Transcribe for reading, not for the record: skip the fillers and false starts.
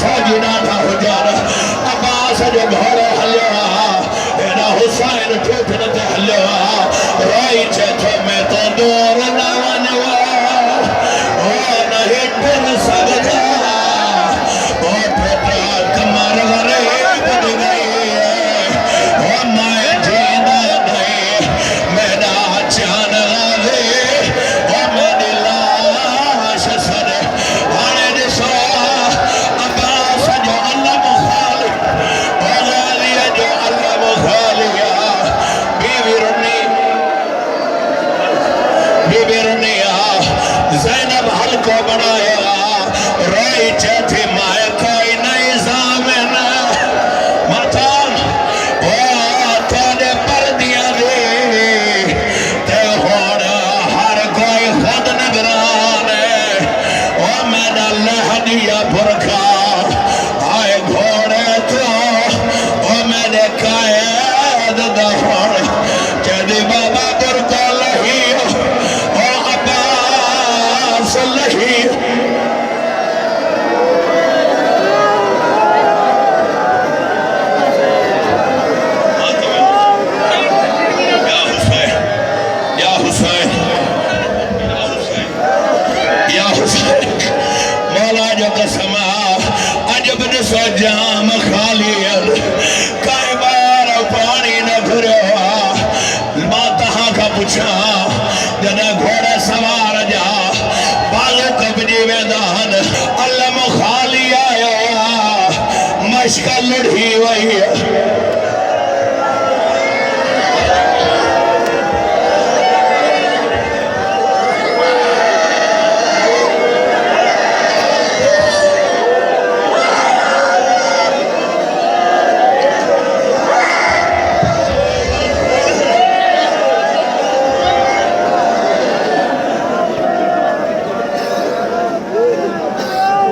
फौजी डाठा हुजर अब्बास जो घोड़ो हलियो एना हुसैन ठोठन ते हलियो रोई छे मैं तो दूर न वनवा ओ नहीं डर सकदा ओ बेटा कमर गरे बद गई ओ मैं जीना नहीं मेरा जान गए ओ मेरी लाश सर आने दिसो अब्बास जो अल्लाह मुखालिफ ओ गालिया जो अल्लाह मुखालिया बीवी रुनिया ज़ैनब हल्को बनाया रोई चौथी माए कोई नहीं जामिन मतन ओ तोड़े पर दिया दे ते होड़ हर कोई खुद निगरान ओ मेरा लहदिया बुरखा आए घोड़े तो ओ मेरे कायद दहोड़ जदी बाबा बुरका लही ओ अब्बास लही या हुसैन या हुसैन मौला जो कसम अजब दिसो जाम खाली कई बार पानी न घुरियो मां तहां खां पुछा जॾहिं घोड़े सवार जा बालू कपजी वेंदा आहिनि अलम खाली आयो मश्क लुढ़ी वई